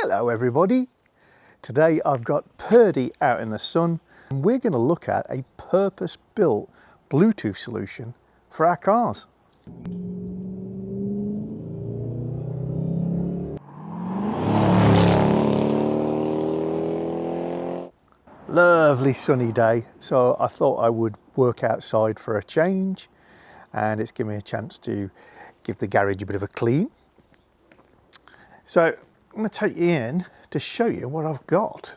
Hello everybody. Today I've got Purdy out in the sun and we're going to look at a purpose-built Bluetooth solution for our cars. Lovely sunny day, so I thought I would work outside for a change, and it's given me a chance to give the garage a bit of a clean. So I'm going to take you in to show you what I've got.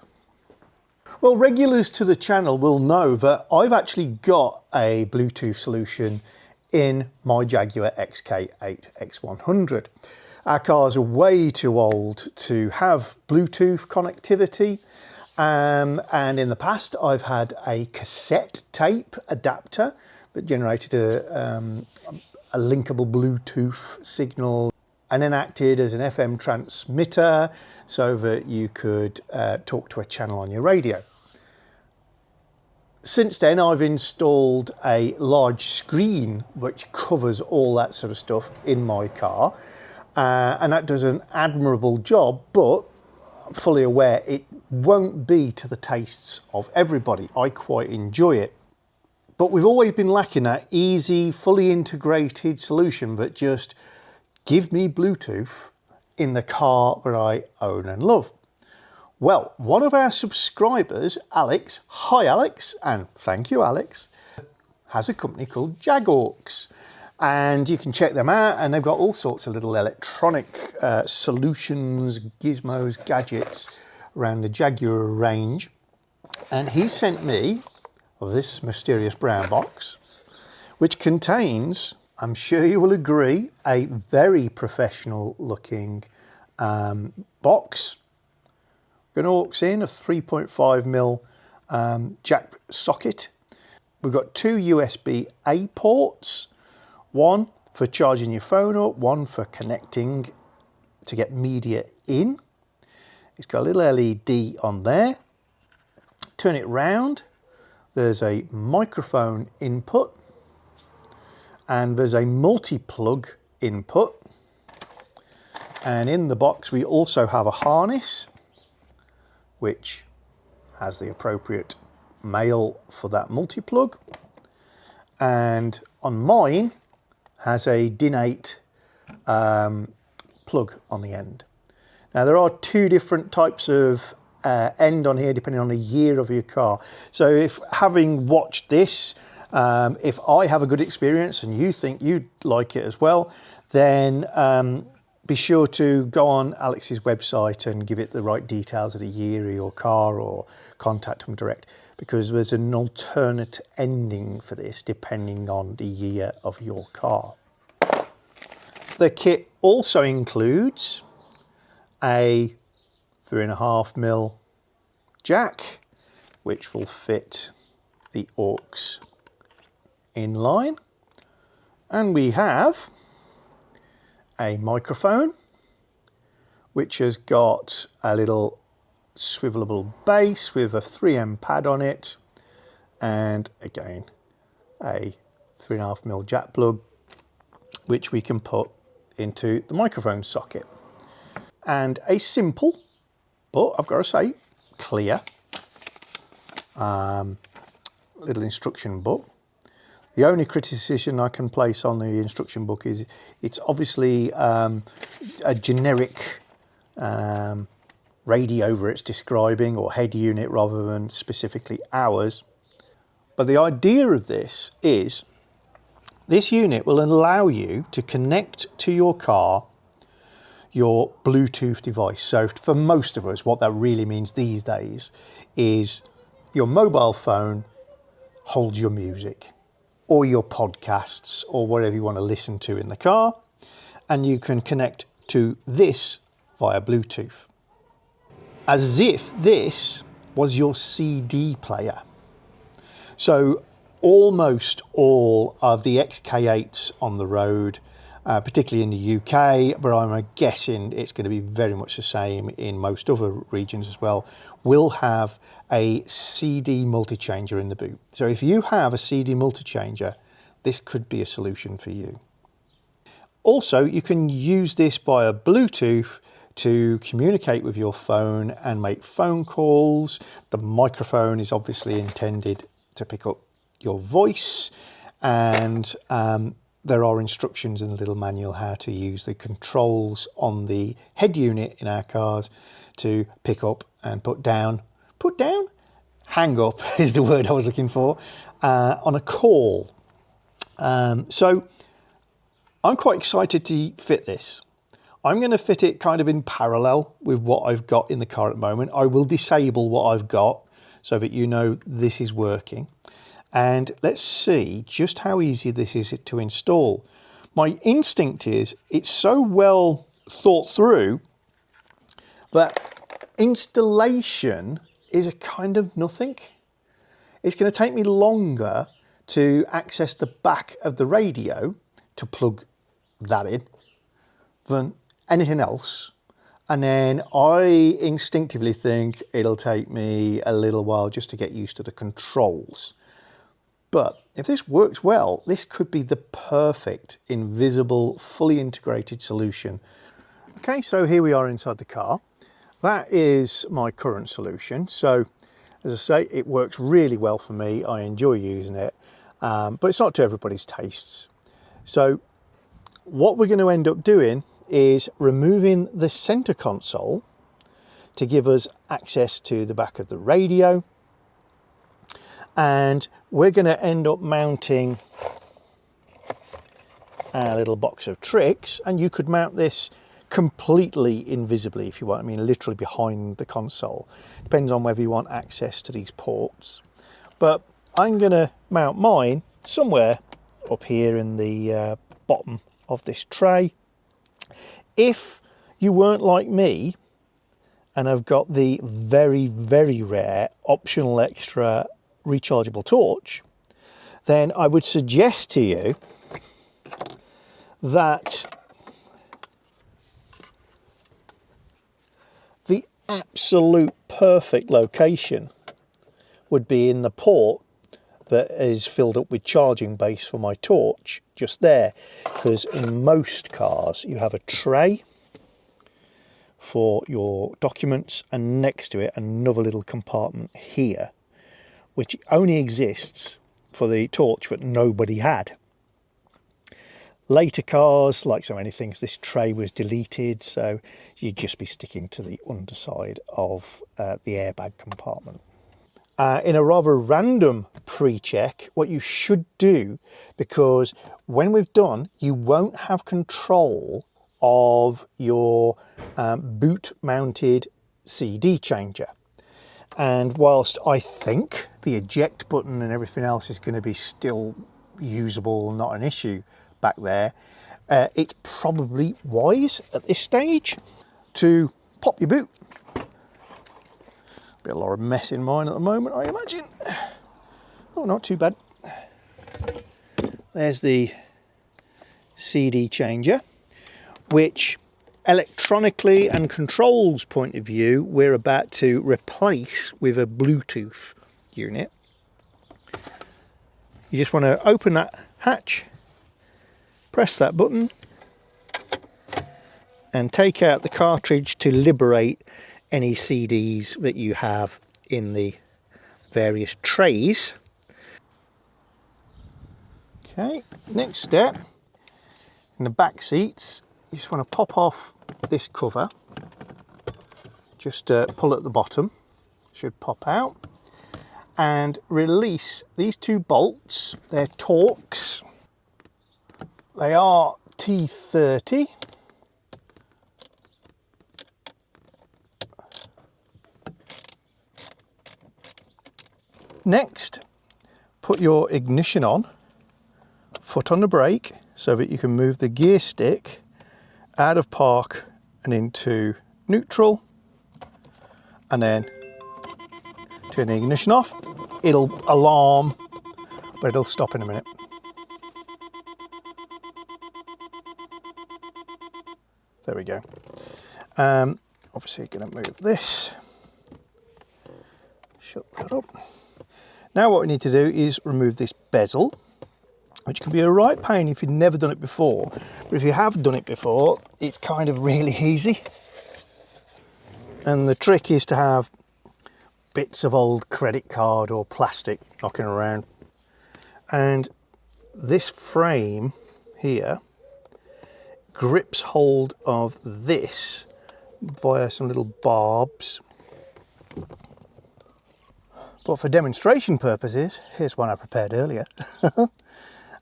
Well, regulars to the channel will know that I've actually got a Bluetooth solution in my Jaguar XK8 X100. Our cars are way too old to have Bluetooth connectivity, and in the past I've had a cassette tape adapter that generated a linkable Bluetooth signal and then acted as an FM transmitter so that you could talk to a channel on your radio. Since then I've installed a large screen which covers all that sort of stuff in my car, and that does an admirable job, but I'm fully aware it won't be to the tastes of everybody. I quite enjoy it. But we've always been lacking that easy, fully integrated solution that just give me Bluetooth in the car that I own and love. Well, one of our subscribers, Alex, hi Alex, and thank you Alex, has a company called Jagaux, and you can check them out, and they've got all sorts of little electronic solutions, gizmos, gadgets around the Jaguar range. And he sent me this mysterious brown box, which contains, I'm sure you will agree, a very professional looking box. We're going to aux in a 3.5mm jack socket. We've got two USB-A ports, one for charging your phone up, one for connecting to get media in. It's got a little LED on there. Turn it round. There's a microphone input, and there's a multi-plug input. And in the box we also have a harness which has the appropriate male for that multi-plug, and on mine has a DIN8 plug on the end. Now there are two different types of end on here depending on the year of your car. So if, having watched this, if I have a good experience and you think you'd like it as well, then be sure to go on Alex's website and give it the right details of the year of your car, or contact him direct, because there's an alternate ending for this depending on the year of your car. The kit also includes a 3.5mm jack, which will fit the aux in line, and we have a microphone which has got a little swivelable base with a 3M pad on it, and again a 3.5mm jack plug which we can put into the microphone socket, and a simple, but I've got to say clear little instruction book. The only criticism I can place on the instruction book is it's obviously a generic radio that it's describing, or head unit, rather than specifically ours. But the idea of this is this unit will allow you to connect to your car your Bluetooth device. So for most of us, what that really means these days is your mobile phone holds your music, or your podcasts, or whatever you want to listen to in the car, and you can connect to this via Bluetooth, as if this was your CD player. So almost all of the XK8s on the road, particularly in the UK, but I'm guessing it's going to be very much the same in most other regions as well, will have a CD multi-changer in the boot. So if you have a CD multi-changer, this could be a solution for you. Also, you can use this via Bluetooth to communicate with your phone and make phone calls. The microphone is obviously intended to pick up your voice, and there are instructions in the little manual how to use the controls on the head unit in our cars to pick up and put down, hang up is the word I was looking for, on a call. So I'm quite excited to fit this. I'm going to fit it kind of in parallel with what I've got in the car at the moment. I will disable what I've got so that you know this is working. And let's see just how easy this is to install. My instinct is it's so well thought through that installation is a kind of nothing. It's going to take me longer to access the back of the radio to plug that in than anything else. And then I instinctively think it'll take me a little while just to get used to the controls. But if this works well, this could be the perfect invisible, fully integrated solution. Okay, so here we are inside the car. That is my current solution. So as I say, it works really well for me. I enjoy using it, but it's not to everybody's tastes. So what we're going to end up doing is removing the center console to give us access to the back of the radio. And we're going to end up mounting our little box of tricks, and you could mount this completely invisibly if you want. I mean, literally behind the console. Depends on whether you want access to these ports. But I'm going to mount mine somewhere up here in the bottom of this tray. If you weren't like me and have got the very, very rare optional extra rechargeable torch, then I would suggest to you that the absolute perfect location would be in the port that is filled up with charging base for my torch, just there, because in most cars you have a tray for your documents and next to it another little compartment here, which only exists for the torch that nobody had. Later cars, like so many things, this tray was deleted, so you'd just be sticking to the underside of the airbag compartment. In a rather random pre-check, what you should do, because when we've done, you won't have control of your boot mounted CD changer. And whilst I think the eject button and everything else is going to be still usable, not an issue back there, it's probably wise at this stage to pop your boot. Bit a lot of mess in mine at the moment, I imagine. Oh, not too bad. There's the CD changer, which electronically and controls point of view, we're about to replace with a Bluetooth unit. You just want to open that hatch, press that button, and take out the cartridge to liberate any CDs that you have in the various trays. Okay, next step, in the back seats, you just want to pop off this cover, just pull at the bottom, should pop out, and release these two bolts. They're Torx, they are T30. Next, put your ignition on, foot on the brake, so that you can move the gear stick out of park and into neutral, and then turn the ignition off. It'll alarm, but it'll stop in a minute. There we go. Obviously going to move this, shut that up. Now what we need to do is remove this bezel, which can be a right pain if you've never done it before. But if you have done it before, it's kind of really easy. And the trick is to have bits of old credit card or plastic knocking around. And this frame here grips hold of this via some little barbs. But for demonstration purposes, here's one I prepared earlier.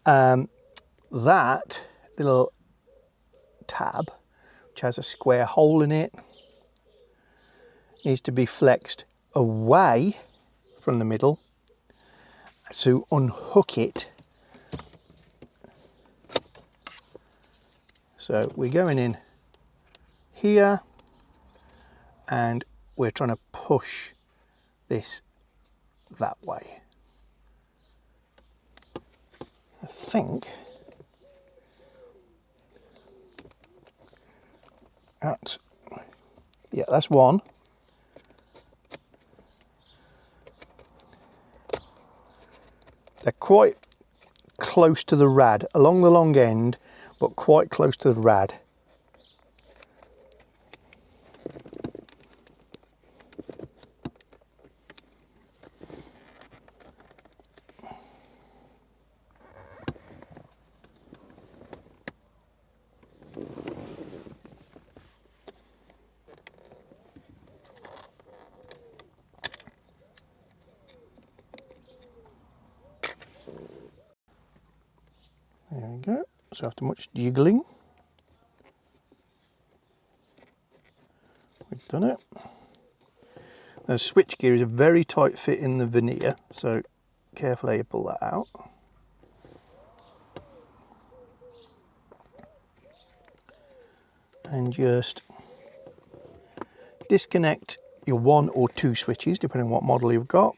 That little tab, which has a square hole in it, needs to be flexed away from the middle to unhook it. So we're going in here and we're trying to push this that way. I think that's, yeah, that's one. They're quite close to the rad, along the long end, but quite close to the rad. There we go. So after much jiggling, we've done it. The switchgear is a very tight fit in the veneer, so careful how you pull that out. And just disconnect your 1 or 2 switches, depending on what model you've got,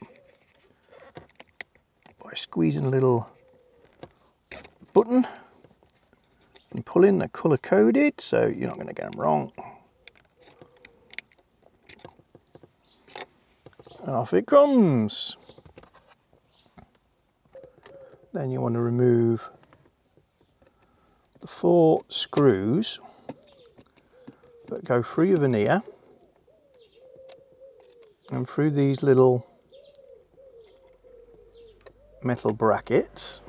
by squeezing a little button and pulling. They're colour coded, so you're not going to get them wrong. And off it comes. Then you want to remove the 4 screws that go through your veneer and through these little metal brackets.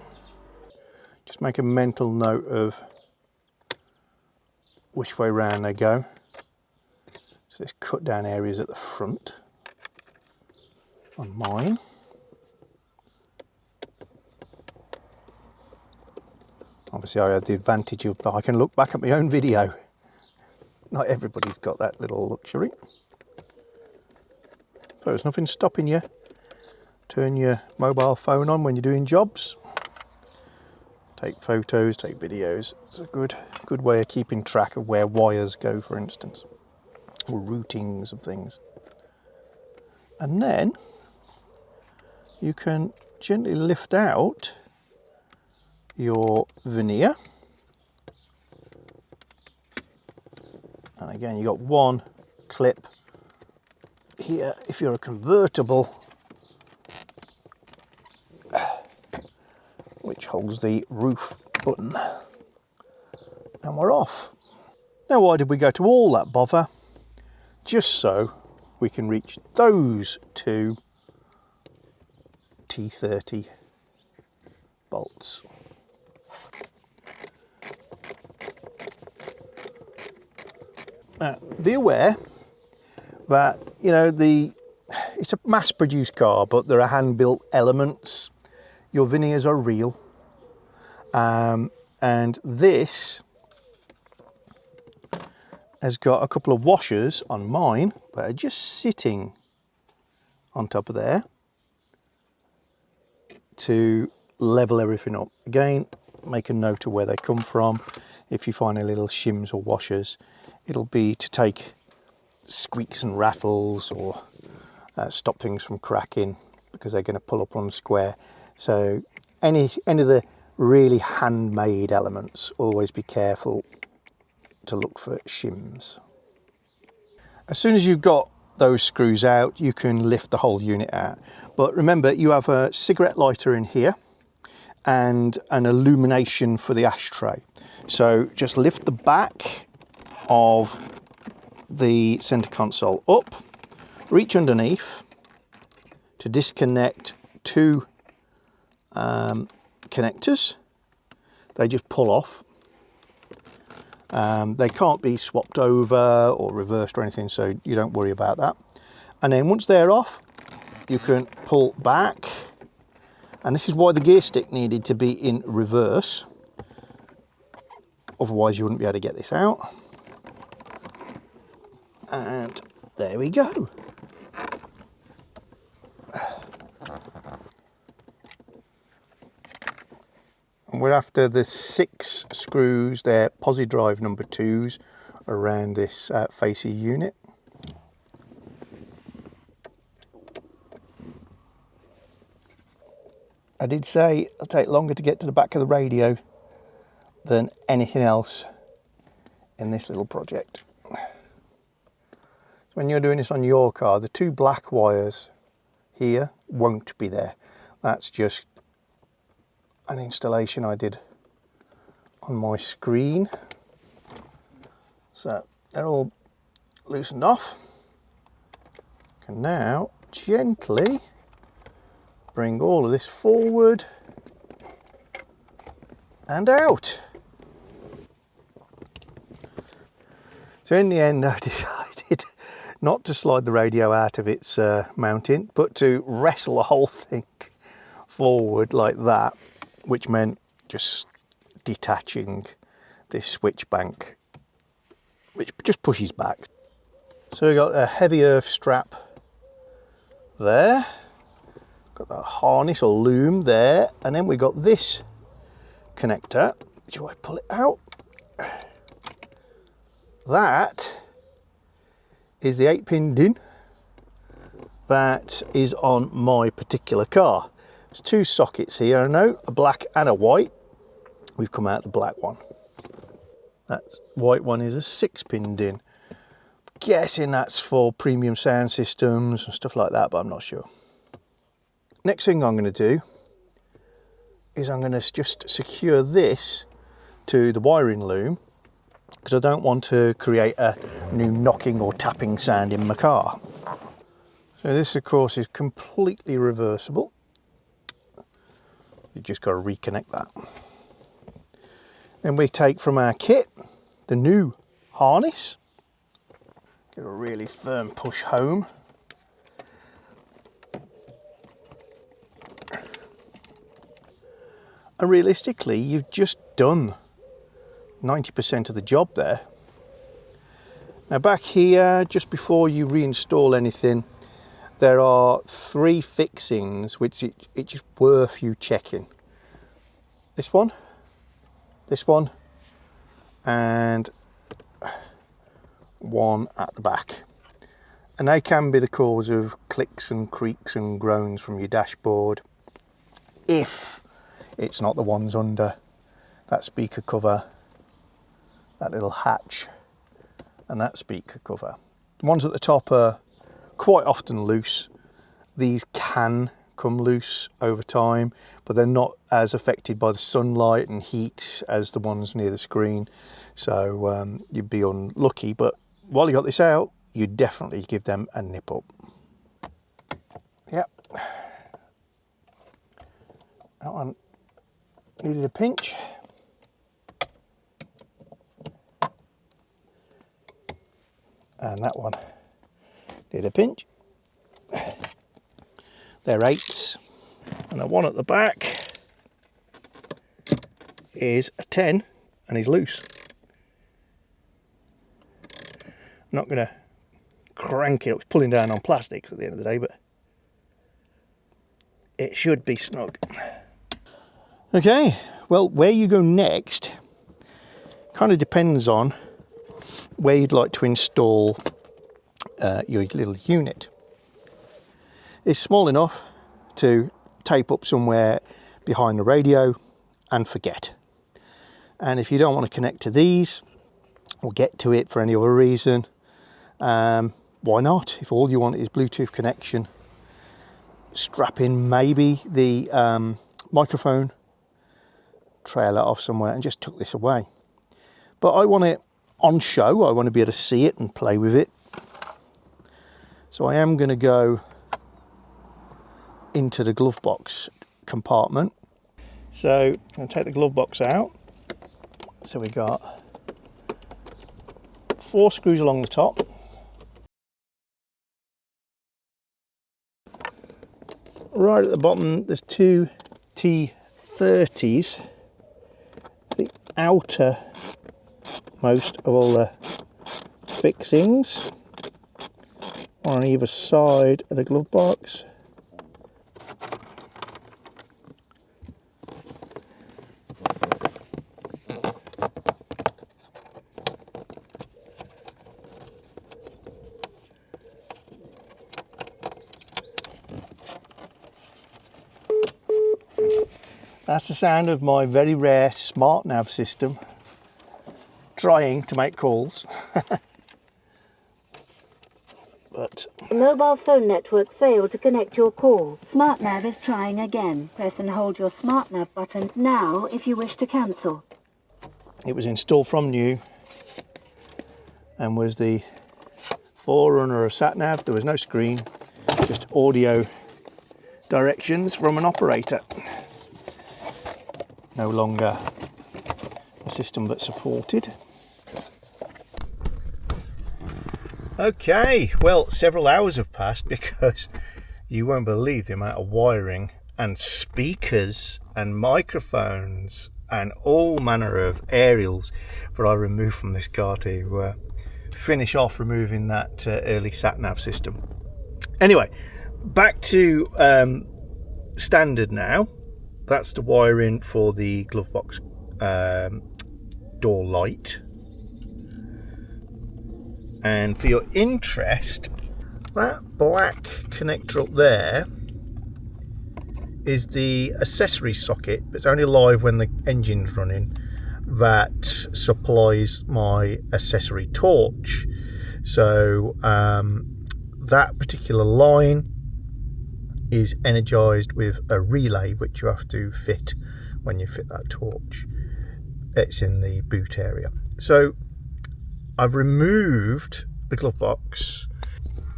Just make a mental note of which way round they go. So there's cut down areas at the front on mine. Obviously I had the advantage of I can look back at my own video. Not everybody's got that little luxury. So there's nothing stopping you. Turn your mobile phone on when you're doing jobs. Take photos, take videos. It's a good way of keeping track of where wires go, for instance, or routings of things. And then you can gently lift out your veneer. And again, you've got one clip here if you're a convertible, which holds the roof button, and we're off. Now, why did we go to all that bother? Just so we can reach those 2 T30 bolts. Now, be aware that, you know, it's a mass-produced car, but there are hand-built elements. Your veneers are real, and this has got a couple of washers on mine that are just sitting on top of there to level everything up. Again, make a note of where they come from. If you find any little shims or washers, it'll be to take squeaks and rattles or stop things from cracking, because they're going to pull up on square. So any of the really handmade elements, always be careful to look for shims. As soon as you've got those screws out, you can lift the whole unit out. But remember, you have a cigarette lighter in here and an illumination for the ashtray. So just lift the back of the center console up, reach underneath to disconnect two connectors. They just pull off. They can't be swapped over or reversed or anything, so you don't worry about that. And then once they're off, you can pull back, and this is why the gear stick needed to be in reverse, otherwise you wouldn't be able to get this out. And there we go. And we're after the 6 screws, they're posi drive number 2s around this facey unit. I did say it'll take longer to get to the back of the radio than anything else in this little project. So when you're doing this on your car, the 2 black wires here won't be there. That's just an installation I did on my screen. So they're all loosened off. Can now gently bring all of this forward and out. So in the end I decided not to slide the radio out of its mounting, but to wrestle the whole thing forward like that, which meant just detaching this switch bank, which just pushes back. So we've got a heavy earth strap there, got that harness or loom there, and then we got this connector, which if I pull it out, that is the 8-pin DIN that is on my particular car. There's 2 sockets here, I know, a black and a white. We've come out the black one. That white one is a 6-pin DIN. Guessing that's for premium sound systems and stuff like that, but I'm not sure. Next thing I'm going to do is I'm going to just secure this to the wiring loom, because I don't want to create a new knocking or tapping sound in my car. So this of course is completely reversible. You just got to reconnect that. Then we take from our kit the new harness. Get a really firm push home. And realistically, you've just done 90% of the job there. Now back here, just before you reinstall anything, there are 3 fixings which it's just worth you checking. This one, and one at the back. And they can be the cause of clicks and creaks and groans from your dashboard if it's not the ones under that speaker cover, that little hatch, and that speaker cover. The ones at the top are quite often loose. These can come loose over time, but they're not as affected by the sunlight and heat as the ones near the screen. So you'd be unlucky, but while you got this out, you definitely give them a nip up. Yep. That one needed a pinch. And that one did a pinch. They're 8s. And the one at the back is a 10 and is loose. I'm not going to crank it. It's pulling down on plastics at the end of the day, but it should be snug. Okay, well, where you go next kind of depends on where you'd like to install your little unit. It's small enough to tape up somewhere behind the radio and forget. And if you don't want to connect to these or get to it for any other reason, why not? If all you want is Bluetooth connection, strap in maybe the microphone, trail it off somewhere and just tuck this away. But I want it on show. I want to be able to see it and play with it. So I am going to go into the glove box compartment. So I'm going to take the glove box out. So we got 4 screws along the top. Right at the bottom there's 2 T30s, the outer most of all the fixings on either side of the glove box. That's the sound of my very rare smart nav system trying to make calls. But the mobile phone network failed to connect your call. SmartNav is trying again. Press and hold your SmartNav button now if you wish to cancel. It was installed from new and was the forerunner of SatNav. There was no screen, just audio directions from an operator. No longer a system that's supported. Okay, well, several hours have passed because you won't believe the amount of wiring and speakers and microphones and all manner of aerials that I removed from this car to finish off removing that early sat-nav system. Anyway, back to standard now. That's the wiring for the glove box door light. And for your interest, that black connector up there is the accessory socket. It's only live when the engine's running. That supplies my accessory torch. So that particular line is energized with a relay which you have to fit when you fit that torch. It's in the boot area. So I've removed the glove box,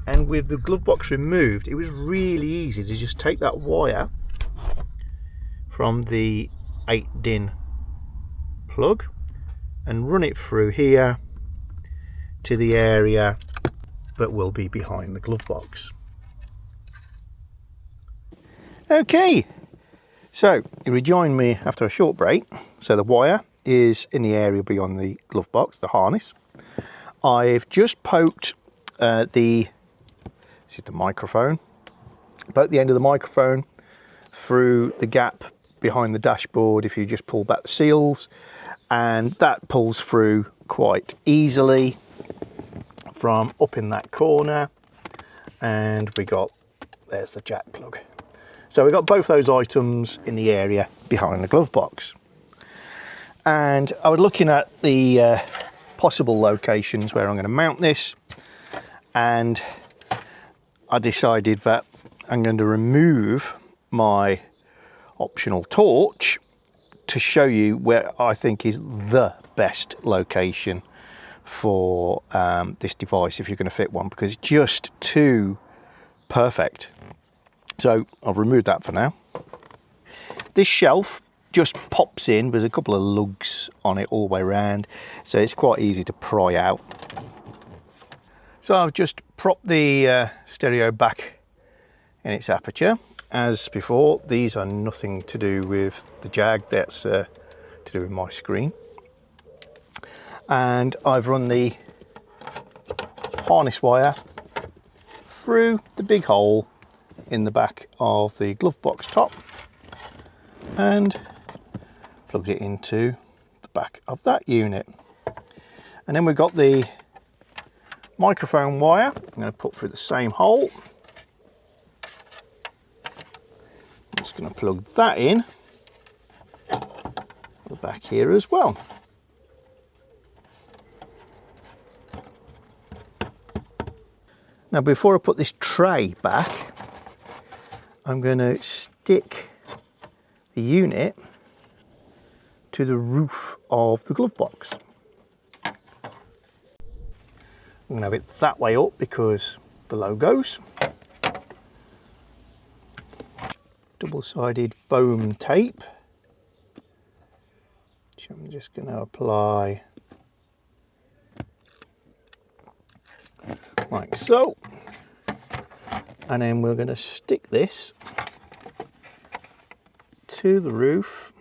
and with the glove box removed it was really easy to just take that wire from the 8-DIN plug and run it through here to the area that will be behind the glove box. Okay, so you rejoin me after a short break. So the wire is in the area beyond the glove box, the harness. I've just poked this is the microphone, poked the end of the microphone through the gap behind the dashboard if you just pull back the seals, and that pulls through quite easily from up in that corner. And we got, there's the jack plug. So we've got both those items in the area behind the glove box. And I was looking at the possible locations where I'm going to mount this, and I decided that I'm going to remove my optional torch to show you where I think is the best location for this device if you're going to fit one, because it's just too perfect. So I've removed that for now. This shelf just pops in. There's a couple of lugs on it all the way around, so it's quite easy to pry out. So I've just propped the stereo back in its aperture. As before, these are nothing to do with the Jag, that's to do with my screen. And I've run the harness wire through the big hole in the back of the glove box top and plugged it into the back of that unit. And then we've got the microphone wire I'm going to put through the same hole. I'm just going to plug that in the back here as well. Now before I put this tray back, I'm going to stick the unit to the roof of the glove box. I'm going to have it that way up because the logos. Double-sided foam tape, which I'm just going to apply like so. And then we're going to stick this to the roof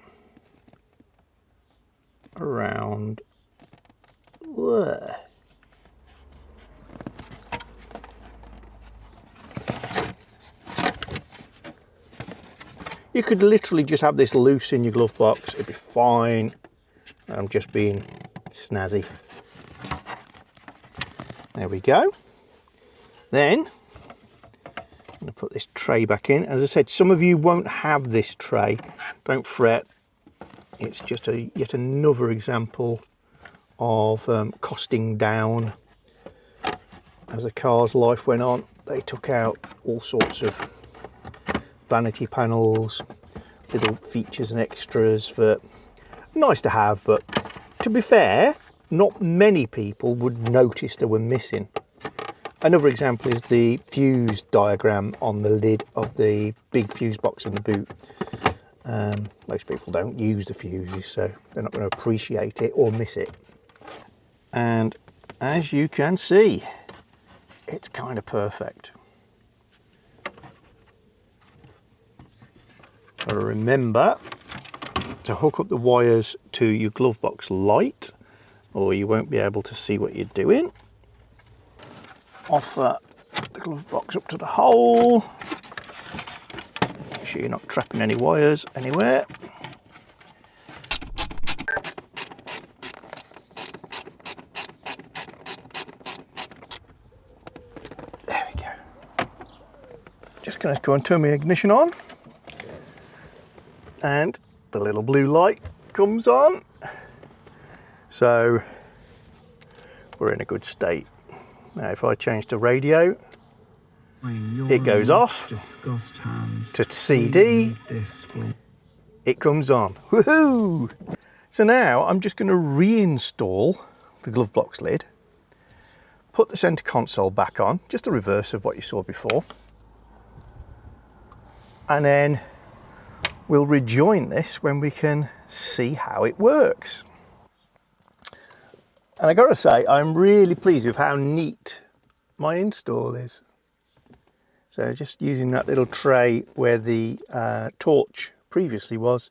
around there. You could literally just have this loose in your glove box, it'd be fine. I'm just being snazzy. There we go. Then I'm going to put this tray back in. As I said, some of you won't have this tray. Don't fret. It's just yet another example of costing down. As the car's life went on, they took out all sorts of vanity panels, little features and extras for nice to have, but to be fair, not many people would notice they were missing. Another example is the fuse diagram on the lid of the big fuse box in the boot. Most people don't use the fuses, so they're not going to appreciate it or miss it. And as you can see, it's kind of perfect. Remember to hook up the wires to your glove box light, or you won't be able to see what you're doing. Offer the glove box up to the hole. Make sure you're not trapping any wires anywhere. There we go. Just going to go and turn my ignition on. And the little blue light comes on. So we're in a good state. Now if I change to radio, it goes off. To CD, it comes on. Woohoo! So now I'm just going to reinstall the glove box lid, put the center console back on, just the reverse of what you saw before, and then we'll rejoin this when we can see how it works. And I gotta say, I'm really pleased with how neat my install is. So just using that little tray where the torch previously was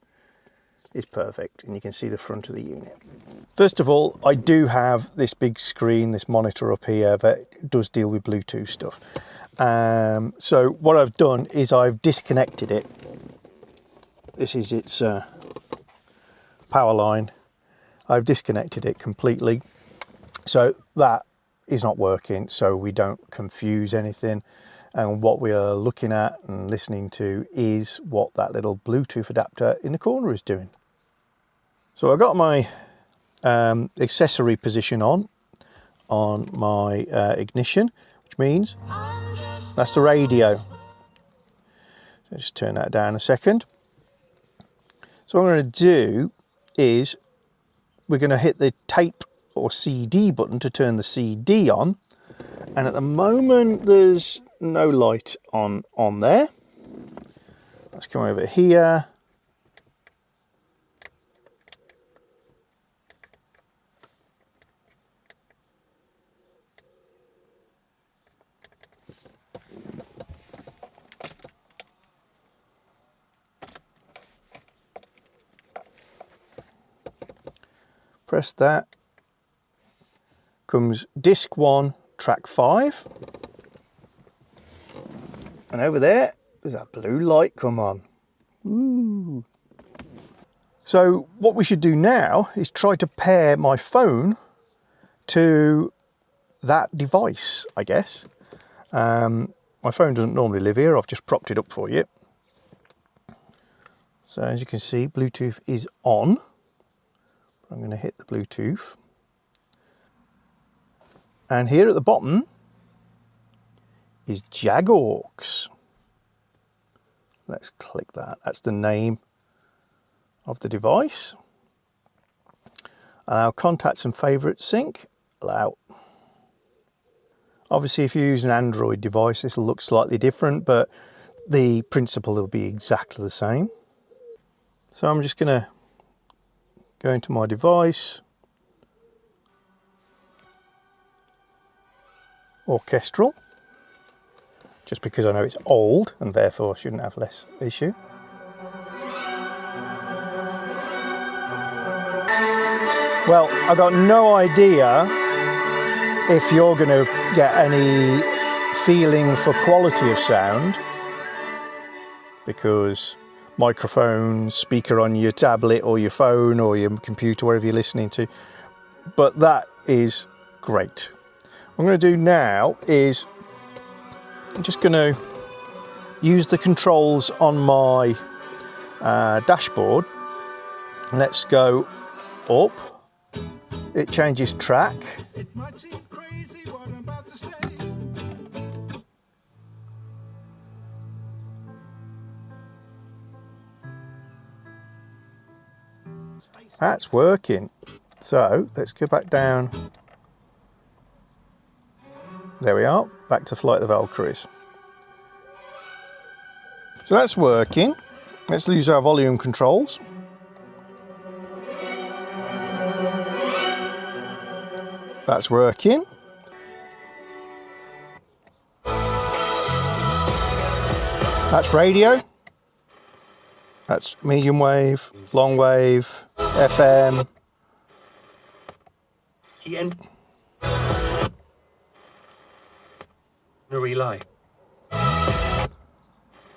is perfect, and you can see the front of the unit. First of all, I do have this big screen, this monitor up here that does deal with Bluetooth stuff. So what I've done is I've disconnected it. This is its power line. I've disconnected it completely, so that is not working, so we don't confuse anything. And what we are looking at and listening to is what that little Bluetooth adapter in the corner is doing. So I've got my accessory position on my ignition, which means that's the radio. So just turn that down a second. So what I'm going to do is we're going to hit the tape or CD button to turn the CD on. And at the moment there's no light on there. Let's come over here. Press that. Comes disc 1, track 5. And over there, there's that blue light come on. Ooh. So what we should do now is try to pair my phone to that device, I guess. My phone doesn't normally live here. I've just propped it up for you. So as you can see, Bluetooth is on. I'm going to hit the Bluetooth. And here at the bottom is Jagaux. Let's click that. That's the name of the device. Allow contacts and favourites sync. Allow. Obviously, if you use an Android device, this will look slightly different, but the principle will be exactly the same. So I'm just going to go into my device, orchestral, just because I know it's old and therefore shouldn't have less issue. Well, I've got no idea if you're going to get any feeling for quality of sound, because microphone, speaker on your tablet or your phone or your computer, wherever you're listening to, but that is great. What I'm going to do now is I'm just going to use the controls on my dashboard. Let's go up. It changes track. It might seem crazy what I'm about to say. That's working. So let's go back down. There we are, back to Flight of the Valkyries. So that's working. Let's use our volume controls. That's working. That's radio. That's medium wave, long wave, FM. Relay.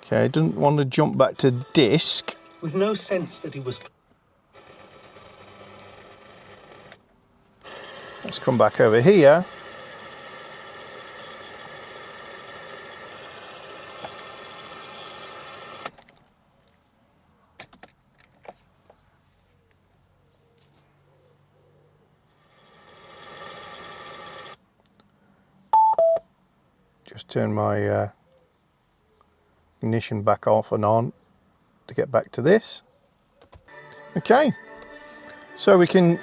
Okay, didn't want to jump back to disc. With no sense that he was. Let's come back over here. Just turn my ignition back off and on to get back to this. Okay, so we can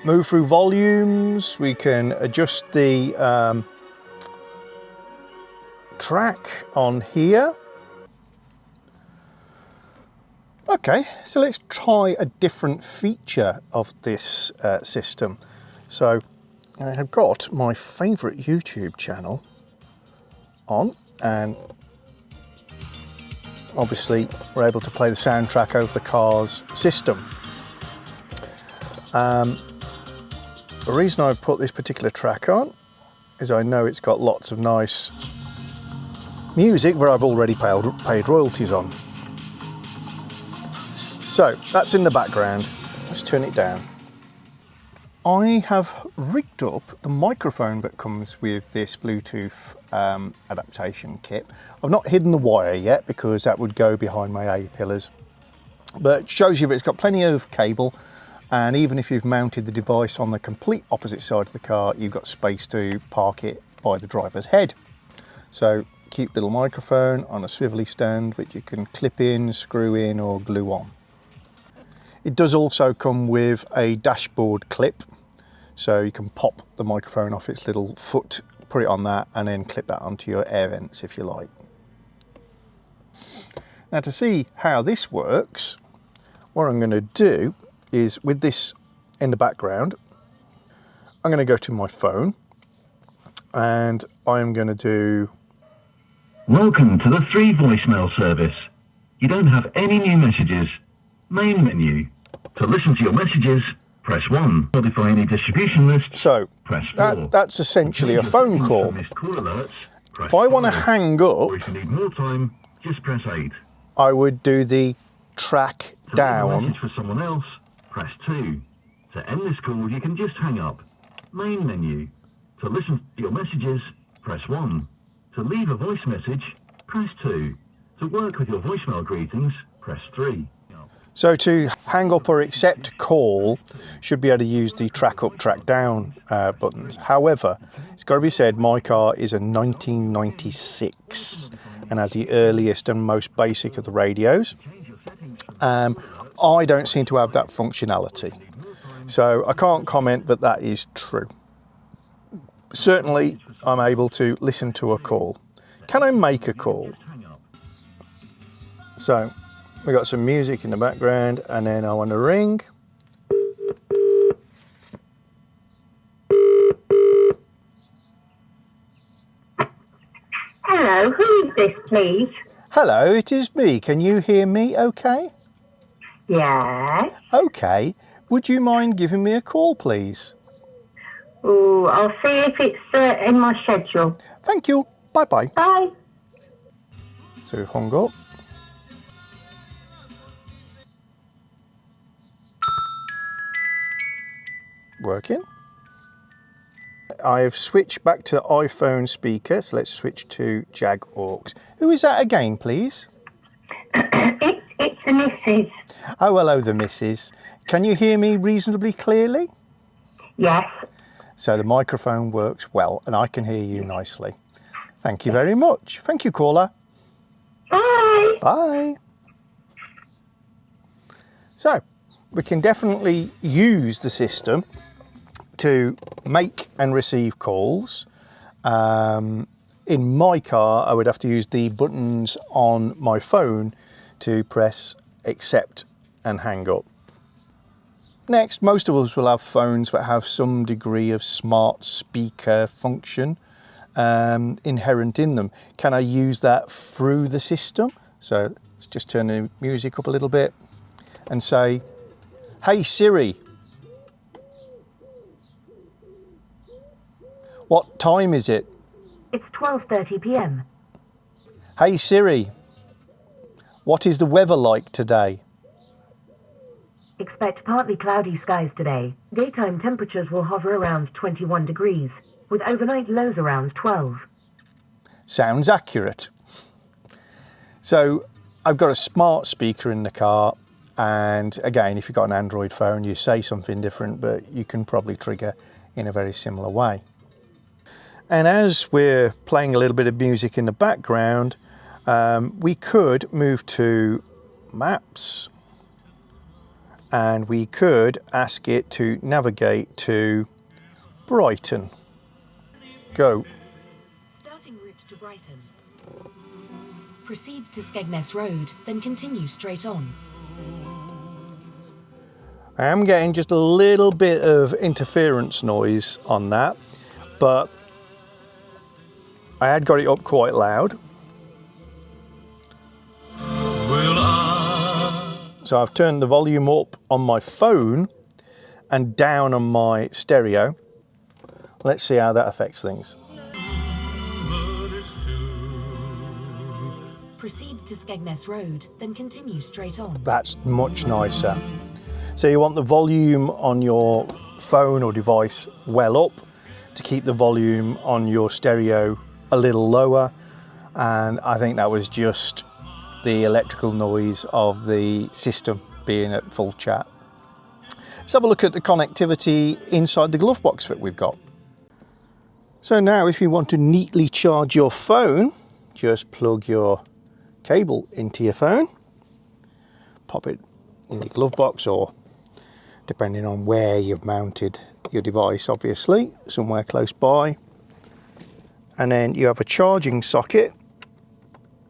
move through volumes, we can adjust the track on here. Okay, so let's try a different feature of this system. So I have got my favourite YouTube channel on, and obviously we're able to play the soundtrack over the car's system. The reason I've put this particular track on is I know it's got lots of nice music where I've already paid royalties on. So that's in the background. Let's turn it down. I have rigged up the microphone that comes with this Bluetooth adaptation kit. I've not hidden the wire yet because that would go behind my A-pillars, but it shows you that it's got plenty of cable, and even if you've mounted the device on the complete opposite side of the car, you've got space to park it by the driver's head. So cute little microphone on a swivelly stand which you can clip in, screw in or glue on. It does also come with a dashboard clip, so you can pop the microphone off its little foot, put it on that, and then clip that onto your air vents if you like. Now, to see how this works, what I'm going to do is, with this in the background, I'm going to go to my phone and I'm going to do... Welcome to the free voicemail service. You don't have any new messages. Main menu. To listen to your messages, press 1. Modify any distribution list. So press 4. that's essentially a phone call. Call alerts, If I want to hang up, or if you need more time, just press 8. I would do the track To leave a down. message for someone else, press 2. To end this call, you can just hang up. Main menu. To listen to your messages, press 1. To leave a voice message, press 2. To work with your voicemail greetings, press 3. So to hang up or accept call, should be able to use the track up, track down buttons. However, it's got to be said, my car is a 1996 and has the earliest and most basic of the radios. I don't seem to have that functionality, so I can't comment that that is true. certainly I'm able to listen to a call. Can I make a call? So we got some music in the background, and then I want to ring. Hello, who is this, please? Hello, it is me. Can you hear me okay? Yes. Okay. Would you mind giving me a call, please? Oh, I'll see if it's in my schedule. Thank you. Bye-bye. Bye. So we've hung up. Working. I've switched back to iPhone speaker, so let's switch to Jaguar. Who is that again, please? It's the missus. Oh, hello, the missus. Can you hear me reasonably clearly? Yes. So the microphone works well, and I can hear you nicely. Thank you very much. Thank you, caller. Bye. Bye. So, we can definitely use the system to make and receive calls. In my car, I would have to use the buttons on my phone to press accept and hang up. Next, most of us will have phones that have some degree of smart speaker function inherent in them. Can I use that through the system? So let's just turn the music up a little bit and say, "Hey Siri, what time is it?" It's 12:30 p.m. "Hey Siri, what is the weather like today?" Expect partly cloudy skies today. Daytime temperatures will hover around 21 degrees, with overnight lows around 12. Sounds accurate. So I've got a smart speaker in the car, and again, if you've got an Android phone, you say something different, but you can probably trigger in a very similar way. And as we're playing a little bit of music in the background, we could move to Maps, and we could ask it to navigate to Brighton. Go. Starting route to Brighton. Proceed to Skegness Road, then continue straight on. I am getting just a little bit of interference noise on that, but I had got it up quite loud. So I've turned the volume up on my phone and down on my stereo. Let's see how that affects things. Proceed to Skegness Road, then continue straight on. That's much nicer. So you want the volume on your phone or device well up to keep the volume on your stereo a little lower, and I think that was just the electrical noise of the system being at full chat. Let's have a look at the connectivity inside the Glovebox that we've got. So now if you want to neatly charge your phone, just plug your cable into your phone, pop it in your Glovebox, or depending on where you've mounted your device, obviously, somewhere close by. And then you have a charging socket.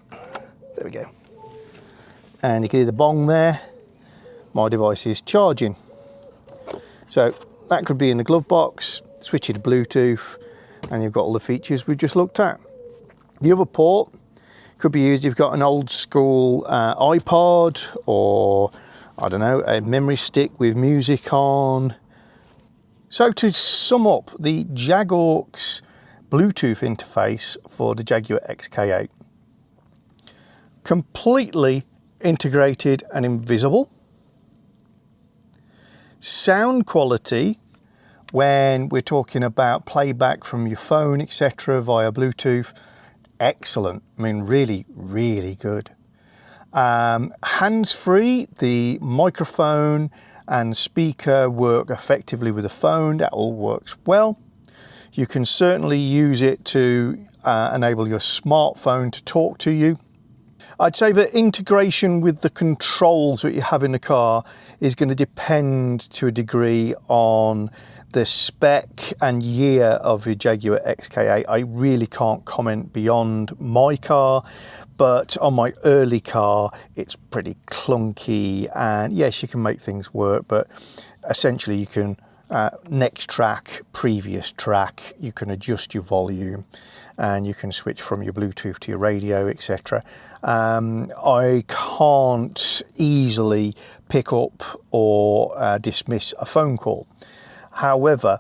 There we go. And you can hear the bong there. My device is charging. So that could be in the Glovebox, switch it to Bluetooth, and you've got all the features we've just looked at. The other port could be used if you've got an old school iPod, or I don't know, a memory stick with music on. So to sum up, the Jagaux Bluetooth interface for the Jaguar XK8. Completely integrated and invisible. Sound quality, when we're talking about playback from your phone, etc. via Bluetooth, excellent. I mean, really, really good. Hands-free, the microphone and speaker work effectively with the phone. That all works well. You can certainly use it to enable your smartphone to talk to you. I'd say that integration with the controls that you have in the car is going to depend to a degree on the spec and year of your Jaguar XK8. I really can't comment beyond my car, but on my early car it's pretty clunky, and yes, you can make things work, but essentially you can next track, previous track, you can adjust your volume, and you can switch from your Bluetooth to your radio, etc. I can't easily pick up or dismiss a phone call. However,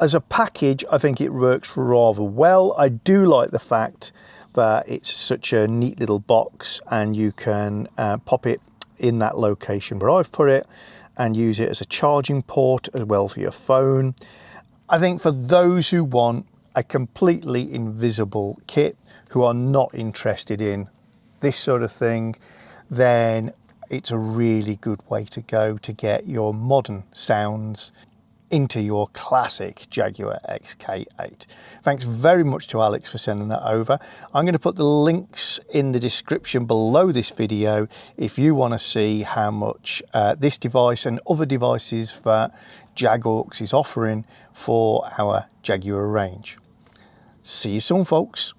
as a package, I think it works rather well. I do like the fact that it's such a neat little box, and you can pop it in that location where I've put it and use it as a charging port as well for your phone. I think for those who want a completely invisible kit, who are not interested in this sort of thing, then it's a really good way to go to get your modern sounds into your classic Jaguar XK8. Thanks very much to Alex for sending that over. I'm going to put the links in the description below this video if you want to see how much this device and other devices that Jagaux is offering for our Jaguar range. See you soon, folks.